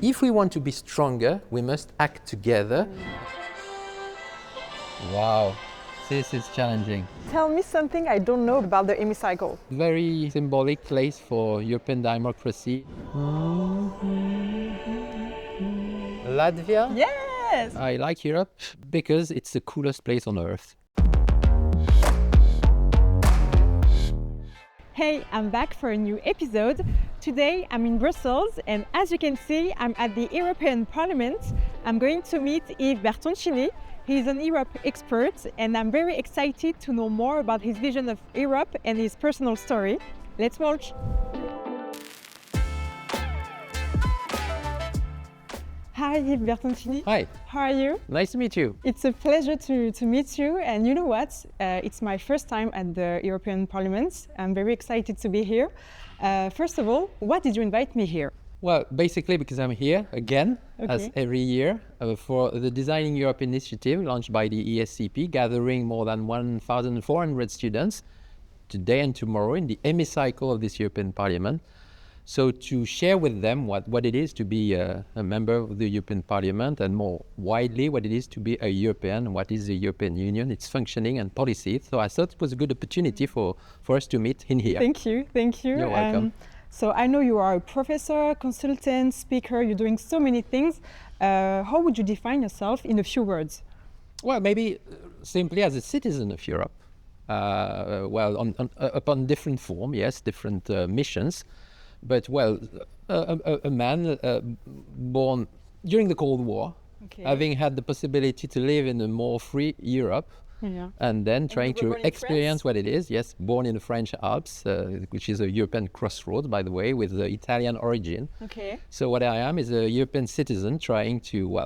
If we want to be stronger, we must act together. Wow, this is challenging. Tell me something I don't know about the hemicycle. Very symbolic place for European democracy. Latvia? Yes! I like Europe because it's the coolest place on earth. Hey, I'm back for a new episode. Today I'm in Brussels, and as you can see, I'm at the European Parliament. I'm going to meet Yves Bertoncini. He's an Europe expert, and I'm very excited to know more about his vision of Europe and his personal story. Let's watch. Hi, Yves Bertoncini. Hi, How are you? nice to meet you. It's a pleasure to meet you, and you know what? It's my first time at the European Parliament. I'm very excited to be here. First of all, why did you invite me here? Well, basically because I'm here again, as every year, for the Designing Europe initiative launched by the ESCP, gathering more than 1,400 students today and tomorrow in the hemicycle of this European Parliament. So to share with them what it is to be a member of the European Parliament, and more widely what it is to be a European, what is the European Union, its functioning and policy. So I thought it was a good opportunity for us to meet in here. Thank you. You're welcome. So I know you are a professor, consultant, speaker, you're doing so many things. How would you define yourself in a few words? Well, maybe simply as a citizen of Europe. Upon different form, yes, different missions. But a man born during the Cold War, having had the possibility to live in a more free Europe, and then trying to experience what it is. Yes, born in the French Alps, which is a European crossroads, by the way, with the Italian origin. So what I am is a European citizen trying to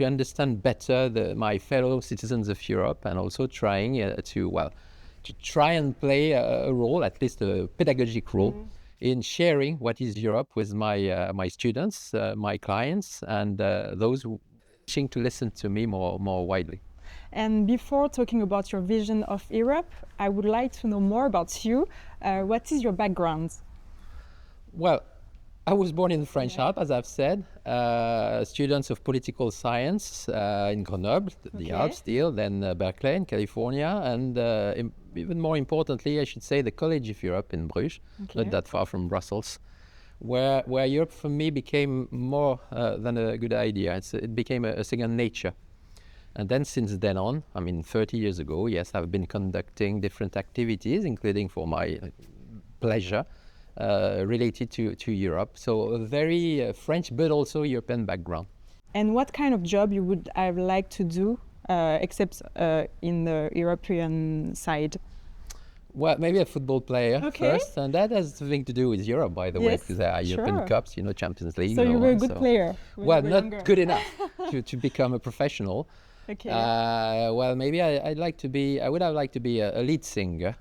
understand better my fellow citizens of Europe, and also trying to try and play a role, at least a pedagogic role, in sharing what is Europe with my students, my clients, and those who wishing to listen to me more widely. And before talking about your vision of Europe, I would like to know more about you. What is your background? Well, I was born in the French Alps, as I've said. Students of political science in Grenoble, the Alps still, then Berkeley in California, and even more importantly, I should say, the College of Europe in Bruges, not that far from Brussels, where Europe for me became more than a good idea. It became a second nature. And then since then on, 30 years ago, yes, I've been conducting different activities, including for my pleasure, related to Europe. So a very French, but also European background. And what kind of job you would have liked to do, except in the European side? Well, maybe a football player first, and that has something to do with Europe, by the way, because there are European Cups, Champions League. So you were a good player. Well, not good enough to become a professional. Maybe I would have liked to be a lead singer,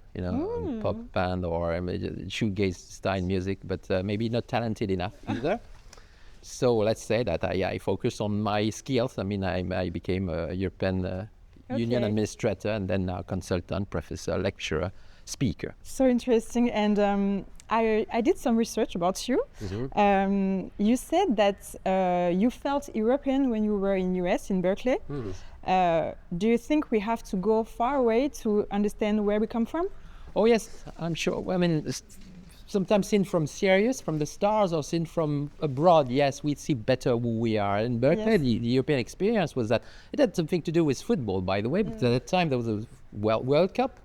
pop band or shoegaze style music, but maybe not talented enough either. So let's say that I focused on my skills. I became a European Union administrator, and then now consultant, professor, lecturer, speaker. So interesting. And I did some research about you. You said that you felt European when you were in US, in Berkeley. Do you think we have to go far away to understand where we come from? Oh yes, I'm sure. Sometimes seen from Sirius, from the stars, or seen from abroad, yes, we see better who we are. In Berkeley, the European experience was that it had something to do with football, by the way, because at that time there was a World Cup.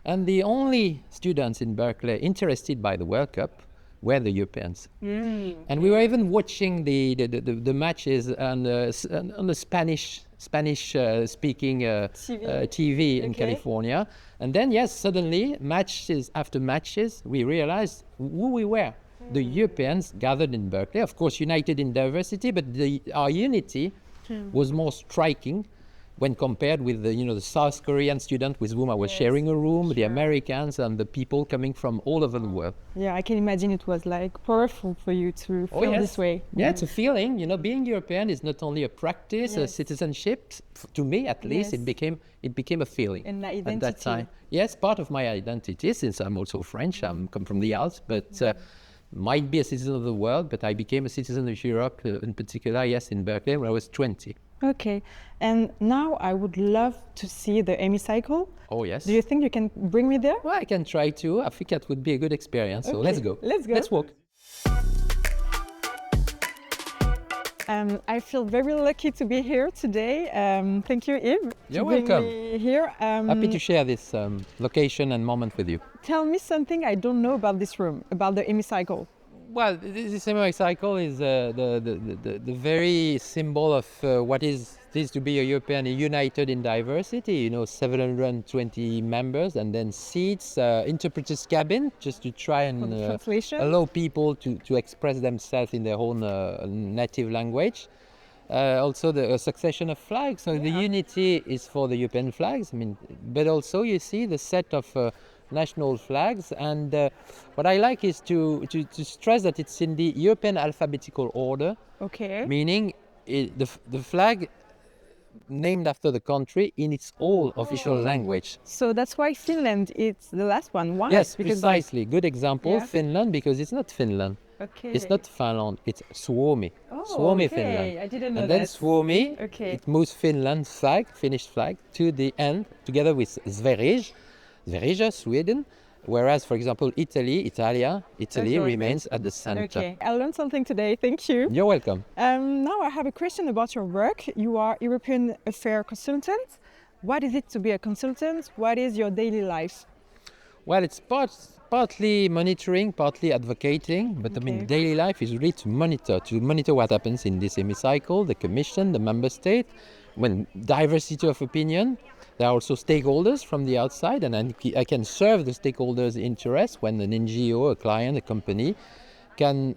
And the only students in Berkeley interested by the World Cup were the Europeans. And we were even watching the matches on the Spanish speaking TV in California. And then, yes, suddenly, matches after matches, we realized who we were. The Europeans gathered in Berkeley, of course, united in diversity, but our unity was more striking when compared with the South Korean student with whom I was sharing a room, the Americans, and the people coming from all over the world. Yeah, I can imagine it was powerful for you to feel this way. Yeah, it's a feeling. Being European is not only a practice, a citizenship. To me, at least, it became a feeling. An identity. At that time. Yes, part of my identity, since I'm also French. I come from the Alps, but might be a citizen of the world, but I became a citizen of Europe, in particular, yes, in Berkeley when I was 20. Okay. And now I would love to see the hemicycle. Oh, yes. Do you think you can bring me there? Well, I can try to. I think that would be a good experience. So let's go. Let's go. Let's walk. I feel very lucky to be here today. Thank you, Yves. You're to bring welcome. me here. Happy to share this location and moment with you. Tell me something I don't know about this room, about the hemicycle. Well, this hemicycle is the very symbol of what is to be a European united in diversity. You know, 720 members, and then seats, interpreters' cabin, just to try and Translation. allow people to express themselves in their own native language. Also, the succession of flags. So the unity is for the European flags. I mean, but also you see the set of national flags, and what I like is to stress that it's in the European alphabetical order, Okay. meaning the flag named after the country in its all official language. So that's why Finland is the last one. Why? Yes, Because precisely. Good example, Yeah. Finland, because it's not Finland. Okay. It's not Finland, it's Suomi. Oh, Suomi, okay. Finland. I didn't know And then that. Suomi, Okay. it moves Finland's flag, Finnish flag, to the end, together with Sverige, Sweden. Whereas, for example, Italy Okay. remains at the center. Okay. I learned something today. Thank you. You're welcome. Now I have a question about your work. You are European Affairs consultant. What is it to be a consultant? What is your daily life? Well, it's partly monitoring, partly advocating, but I mean, Okay. daily life is really to monitor what happens in this hemicycle, the Commission, the Member State, when diversity of opinion. There are also stakeholders from the outside, and I can serve the stakeholders' interests when an NGO, a client, a company can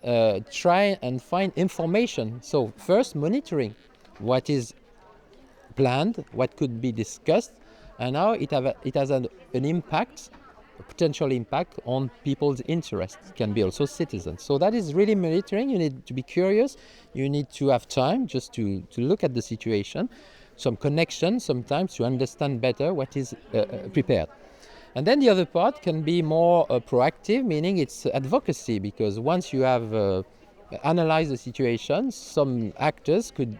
try and find information. So first, monitoring what is planned, what could be discussed, and how it has an impact, a potential impact on people's interests. It can be also citizens. So that is really monitoring. You need to be curious. You need to have time just to look at the situation, some connection sometimes to understand better what is prepared. And then the other part can be more proactive, meaning it's advocacy, because once you have analyzed the situation, some actors could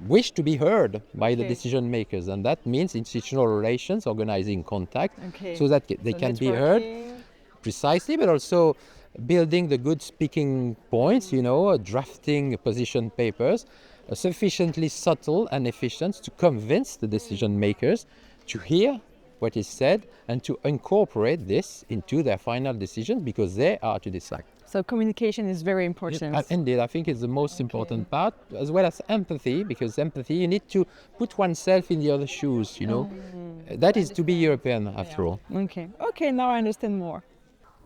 wish to be heard by the Okay. decision makers, and that means institutional relations, organizing contact, Okay. so that they So can be heard networking. precisely, but also building the good speaking points, you know, drafting position papers, sufficiently subtle and efficient to convince the decision makers to hear what is said and to incorporate this into their final decisions, because they are to decide. So communication is very important. Indeed, I think it's the most important part, as well as empathy, because empathy, you need to put oneself in the other shoes, you know. That is to be European, after all. Okay. Okay, now I understand more.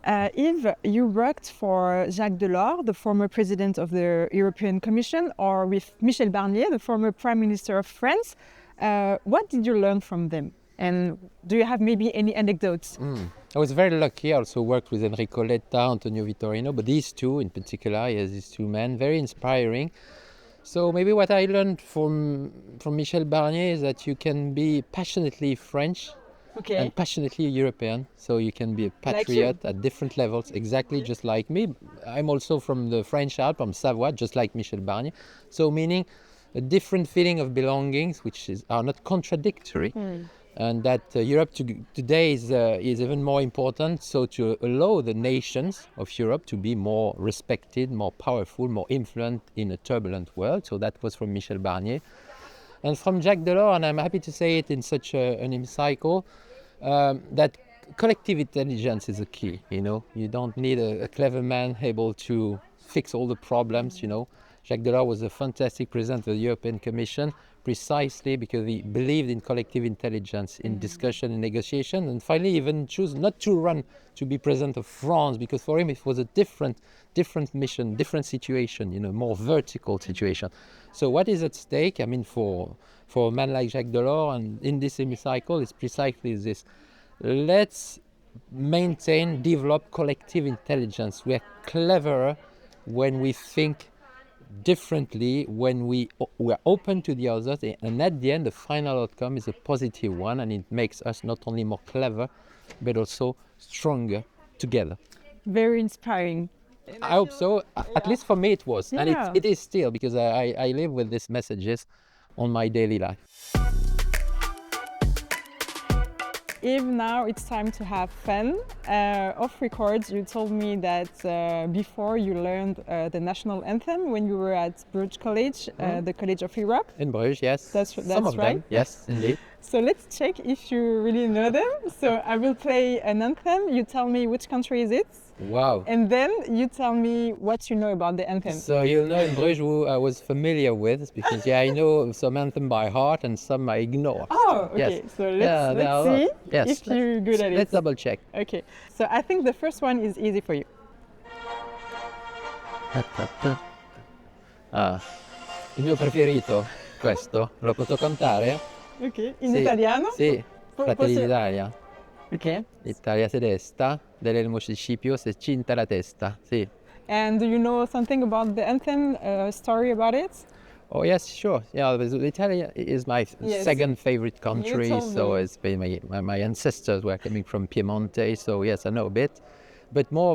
Yves, you worked for Jacques Delors, the former president of the European Commission, or with Michel Barnier, the former Prime Minister of France. What did you learn from them? And do you have maybe any anecdotes? I was very lucky. I also worked with Enrico Letta, Antonio Vittorino, but these two in particular, yes, these two men, very inspiring. So maybe what I learned from Michel Barnier is that you can be passionately French Okay. and passionately European. So you can be a Like patriot at different levels, exactly just like me. I'm also from the French Alps, from Savoie, just like Michel Barnier. So meaning a different feeling of belongings, which are not contradictory. And that Europe today is even more important, so to allow the nations of Europe to be more respected, more powerful, more influent in a turbulent world. So that was from Michel Barnier. And from Jacques Delors, and I'm happy to say it in such an hemicycle, that collective intelligence is a key, you know. You don't need a clever man able to fix all the problems, you know. Jacques Delors was a fantastic president of the European Commission, precisely because he believed in collective intelligence, in discussion and negotiation, and finally even chose not to run to be president of France, because for him it was a different mission, different situation, you know, more vertical situation. So what is at stake, I mean, for a man like Jacques Delors and in this hemicycle is precisely this. Let's maintain, develop collective intelligence. We are cleverer when we think differently, when we are open to the others, and at the end the final outcome is a positive one, and it makes us not only more clever but also stronger together. Very inspiring. I hope so. At least for me it was. And Yeah. it is still, because I live with these messages on my daily life. Yves, now it's time to have fun. Off record, you told me that before you learned the national anthem when you were at Bruges College, the College of Europe. In Bruges, yes. That's Some of right. them, yes, indeed. So let's check if you really know them. So I will play an anthem. You tell me which country is it, Wow. and then you tell me what you know about the anthem. So you'll know in Bruges who I was familiar with, because I know some anthem by heart and some I ignore. Oh, okay. Yes. So Yeah, there are let's see lots. Yes. if you're good at it. Let's double check. Okay. So I think the first one is easy for you. Ah, il mio preferito, questo, lo posso cantare? Okay. In Sì, italiano? Sì, Fratelli Posso- d'Italia. Okay. L'Italia tedesca, del municipio se cinta la testa. Sì. And do you know something about the anthem, story about it? Oh yes, sure. Yeah, Italy is my Yes. second favorite country. told So me. it's been my ancestors were coming from Piemonte. So yes, I know a bit. But more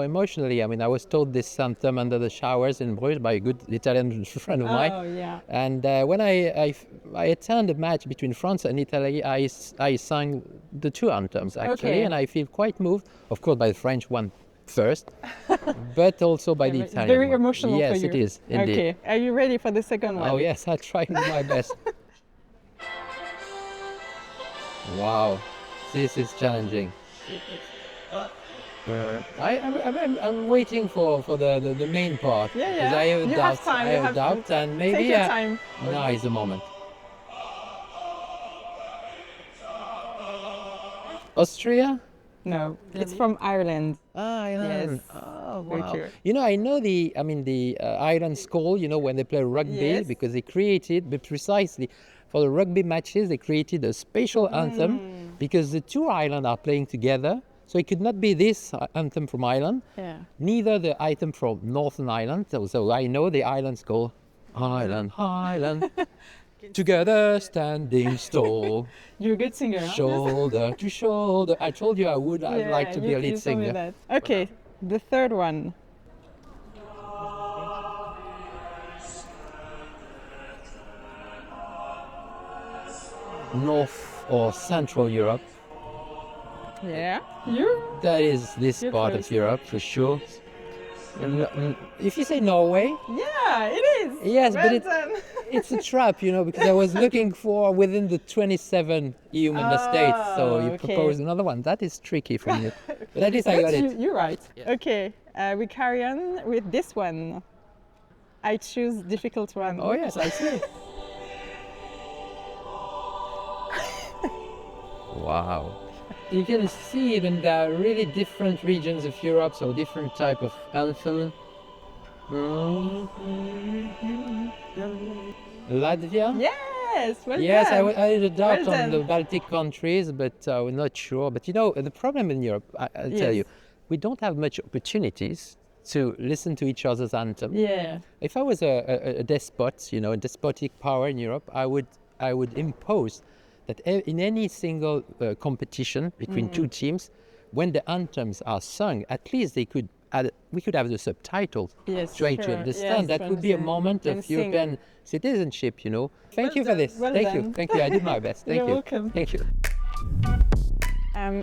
emotionally, I mean, I was told this anthem under the showers in Bruges by a good Italian friend of mine. Oh, yeah. And when I attended a match between France and Italy, I sang the two anthems actually, Okay. and I feel quite moved, of course, by the French one first, but also by the It's Italian very one. emotional Yes, for you. it is indeed. Okay. Are you ready for the second one? Oh yes, I try my best. Wow, this is challenging. I'm waiting for the main part. Yeah, because yeah. I have You have doubts. time, I you have have doubts, and maybe Take your time. now is the moment. Austria? No, it's from Ireland. Ah, Ireland. Yes. Oh, Very wow. clear. You know, I know the Ireland school, you know, when they play rugby, Yes. because they created, but precisely for the rugby matches, they created a special anthem, because the two Ireland are playing together. So it could not be this anthem from Ireland, Yeah. neither the anthem from Northern Ireland. So I know the Ireland school. Ireland, Ireland, together standing tall, You're a good singer. Huh? shoulder to shoulder. I told you I'd Yeah, like to be a you lead told me singer. that. Okay, the third one. North or Central Europe. Yeah. You? That is this You're part close. of Europe for sure. If you say Norway, Yeah, it is. yes, Well but done. it's a trap, you know, because I was looking for within the 27 EU member states. So you okay. propose another one. That is tricky for me. But at least I got But it. You're right. Yes. Okay, we carry on with this one. I choose difficult one. Oh yes, I see. Wow. You can see even there are really different regions of Europe, so different type of anthem. Latvia? Yes. Well Yes, done. I had a doubt Well on the done. Baltic countries, but we're not sure. But you know, the problem in Europe, I'll tell Yes. you, we don't have much opportunities to listen to each other's anthem. Yeah. If I was a despot, you know, a despotic power in Europe, I would impose that in any single competition between two teams, when the anthems are sung, at least we could have the subtitles Yes, trying to sure. understand. Yes, That to would be a understand moment and of sing. European citizenship, you know. Thank Well you for done, this. well Thank done. you. Thank you. I did my best. Thank You're you. welcome. Thank you.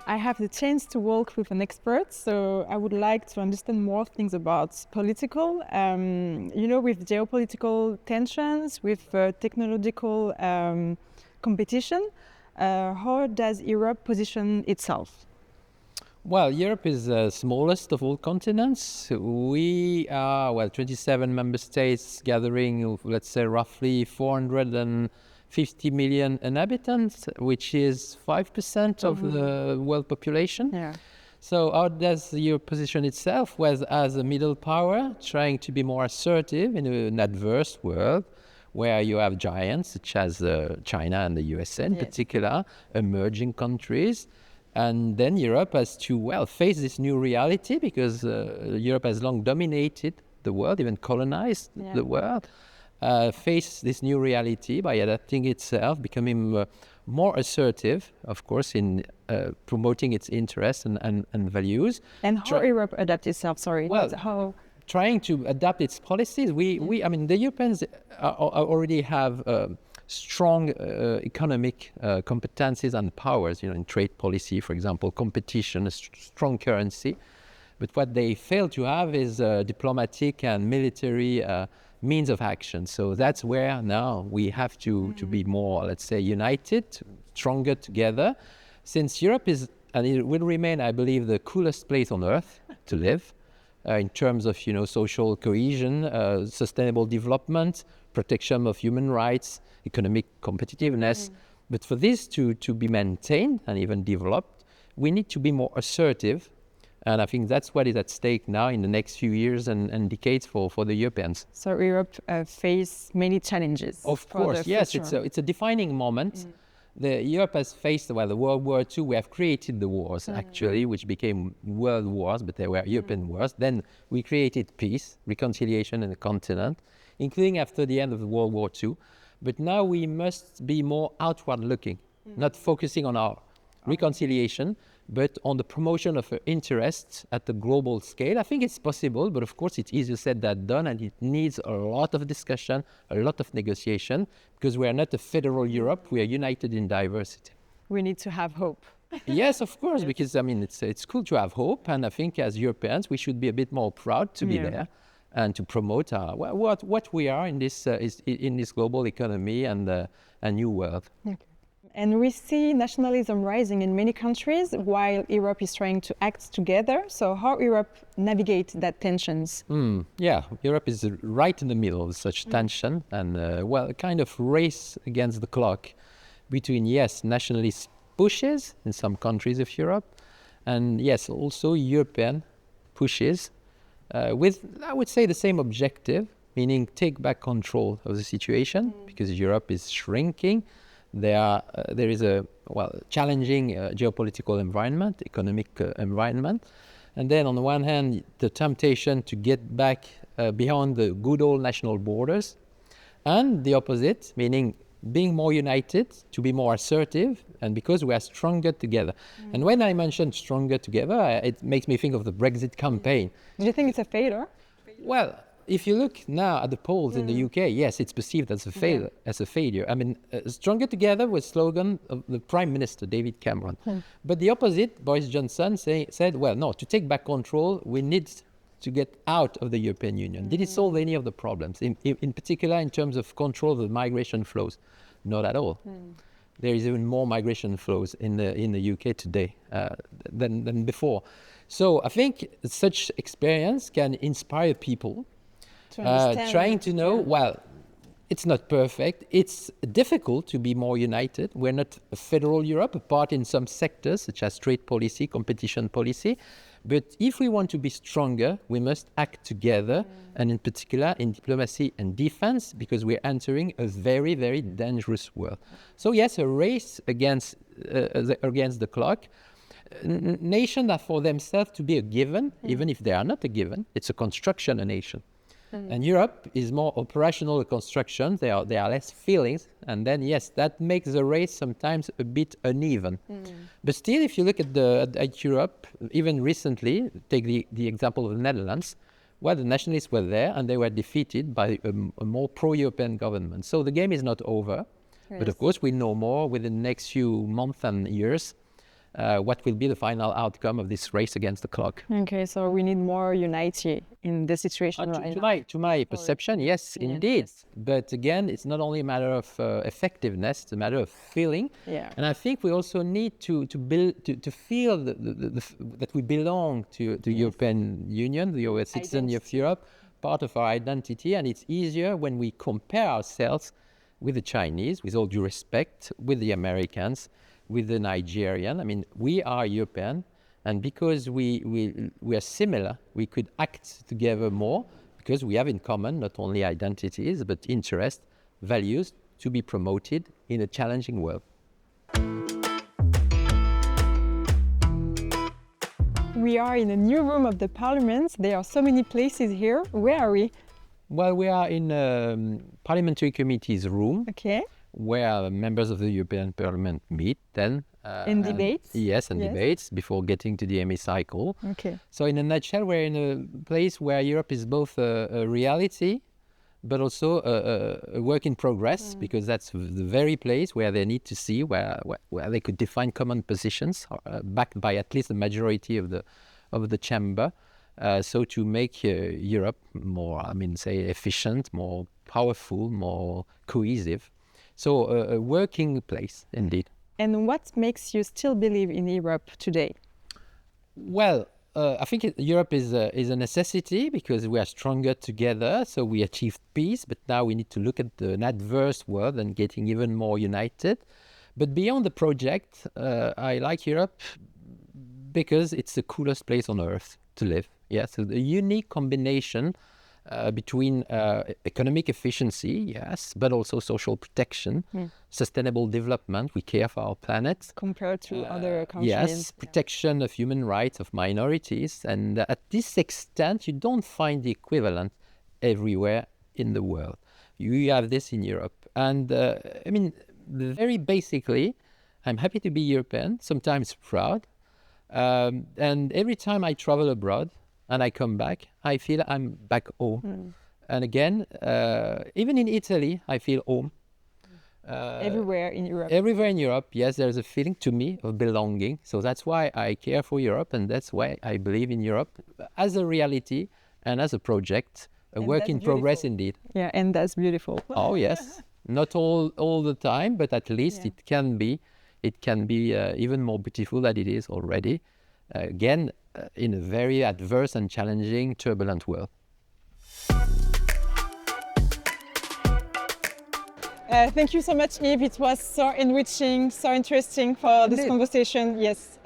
I have the chance to work with an expert, so I would like to understand more things about political. You know, with geopolitical tensions, with technological competition, how does Europe position itself? Well, Europe is the smallest of all continents. We are, 27 member states gathering, let's say, roughly 450 million inhabitants, which is 5% of the world population. Yeah. So how does Europe position itself? Well, as a middle power, trying to be more assertive in an adverse world, where you have giants such as China and the USA in Yes. particular, emerging countries. And then Europe has to, face this new reality, because Europe has long dominated the world, even colonized Yeah. the world. Face this new reality by adapting itself, becoming more assertive, of course, in promoting its interests and values. And how Europe adapt itself? Sorry. Well, how? Trying to adapt its policies. I mean, the Europeans already have strong economic competencies and powers, in trade policy, for example, competition, a strong currency. But what they fail to have is diplomatic and military means of action. So that's where now we have to be more, let's say, united, stronger together, since Europe is, and it will remain, I believe, the coolest place on earth to live. In terms of social cohesion, sustainable development, protection of human rights, economic competitiveness. But for this to be maintained and even developed, we need to be more assertive. And I think that's what is at stake now in the next few years and decades for the Europeans. So Europe face many challenges. Of course, yes, it's a defining moment. Europe has faced, the World War II. We have created the wars, actually, which became world wars, but they were European wars. Then we created peace, reconciliation in the continent, including after the end of the World War II. But now we must be more outward looking, not focusing on our reconciliation, but on the promotion of interests at the global scale. I think it's possible, but of course it's easier said than done, and it needs a lot of discussion, a lot of negotiation, because we are not a federal Europe, we are united in diversity. We need to have hope. Yes, of course, because I mean, it's cool to have hope, and I think as Europeans, we should be a bit more proud to be there and to promote what we are in this global economy and a new world. Okay. And we see nationalism rising in many countries while Europe is trying to act together. So how Europe navigate that tensions? Yeah, Europe is right in the middle of such tension and, a kind of race against the clock between, yes, nationalist pushes in some countries of Europe and, yes, also European pushes with, I would say, the same objective, meaning take back control of the situation because Europe is shrinking. There is a challenging geopolitical environment, economic environment, and then on the one hand the temptation to get back beyond the good old national borders, and the opposite, meaning being more united, to be more assertive, and because we are stronger together. And when I mention stronger together, it makes me think of the Brexit campaign. Do you think it's a failure? Well, if you look now at the polls in the UK, yes, it's perceived as a failure. I mean, stronger together was slogan of the Prime Minister, David Cameron. But the opposite, Boris Johnson, said, well, no, to take back control, we need to get out of the European Union. Did it solve any of the problems, in particular in terms of control of the migration flows? Not at all. There is even more migration flows in the UK today than before. So I think such experience can inspire people trying to know, well, it's not perfect. It's difficult to be more united. We're not a federal Europe, apart in some sectors, such as trade policy, competition policy. But if we want to be stronger, we must act together, and in particular in diplomacy and defense, because we're entering a very, very dangerous world. So yes, a race against the clock. Nations are for themselves to be a given, even if they are not a given. It's a construction, a nation. And Europe is more operational construction. There are less feelings. And then, yes, that makes the race sometimes a bit uneven. But still, if you look at Europe, even recently, take the example of the Netherlands, where the nationalists were there and they were defeated by a more pro-European government. So the game is not over. Yes. But of course, we know more within the next few months and years what will be the final outcome of this race against the clock. Okay, so we need more unity in the situation right now. To my perception, yes, indeed. Yes. But again, it's not only a matter of effectiveness, it's a matter of feeling. Yeah. And I think we also need to feel that we belong to the European Union, the citizen of Europe, part of our identity. And it's easier when we compare ourselves with the Chinese, with all due respect, with the Americans, with the Nigerian. I mean, we are European, and because we are similar, we could act together more, because we have in common not only identities, but interests, values to be promoted in a challenging world. We are in a new room of the Parliament. There are so many places here. Where are we? Well, we are in Parliamentary Committee's room. Okay. where members of the European Parliament meet then. In debates? Yes, and Yes. debates before getting to the hemicycle. Okay. So in a nutshell, we're in a place where Europe is both a reality, but also a work in progress, because that's the very place where they need to see where they could define common positions, backed by at least the majority of the chamber. So to make Europe more, say, efficient, more powerful, more cohesive. So a working place, indeed. And what makes you still believe in Europe today? Well, I think Europe is a necessity because we are stronger together. So we achieved peace, but now we need to look at an adverse world and getting even more united. But beyond the project, I like Europe because it's the coolest place on earth to live. Yeah, so the unique combination between economic efficiency, yes, but also social protection, sustainable development. We care for our planet. Compared to other countries? Yes, protection of human rights, of minorities. And at this extent, you don't find the equivalent everywhere in the world. You have this in Europe. And very basically, I'm happy to be European, sometimes proud. And every time I travel abroad, and I come back, I feel I'm back home. And again, even in Italy, I feel home. Everywhere in Europe? Everywhere in Europe, yes, there's a feeling to me of belonging. So that's why I care for Europe, and that's why I believe in Europe as a reality and as a project, a And work that's in progress beautiful. indeed. Yeah, and that's beautiful. Oh, yes. Not all the time, but at least it can be even more beautiful than it is already. Again, in a very adverse and challenging, turbulent world. Thank you so much, Yves. It was so enriching, so interesting for this Indeed. conversation. Yes,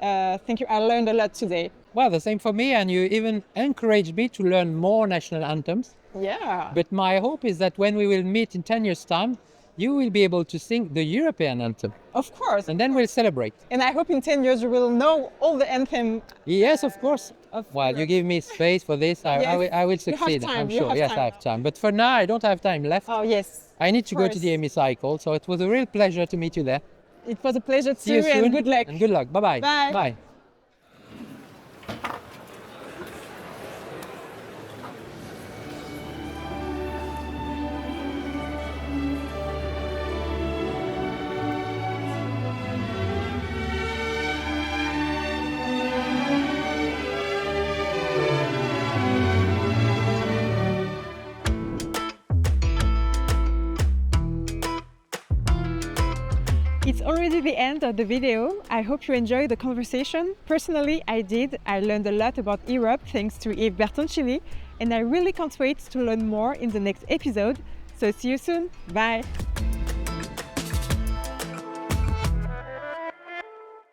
thank you. I learned a lot today. Well, the same for me, and you even encouraged me to learn more national anthems. Yeah. But my hope is that when we will meet in 10 years' time, you will be able to sing the European anthem, Of course. and then we'll celebrate. And I hope in 10 years you will know all the anthem. Yes, of course. Well, you give me space for this, I Yes. will You have succeed, time, I'm you sure. have Yes, time. I have time. But for now, I don't have time left. Oh, yes. I need to go to course. the hemicycle, so it was a real pleasure to meet you there. It was a pleasure See you too, soon, and good luck. And good luck. Bye-bye. Bye. Bye. It's already the end of the video. I hope you enjoyed the conversation. Personally, I did. I learned a lot about Europe thanks to Yves Bertoncini, and I really can't wait to learn more in the next episode. So see you soon. Bye.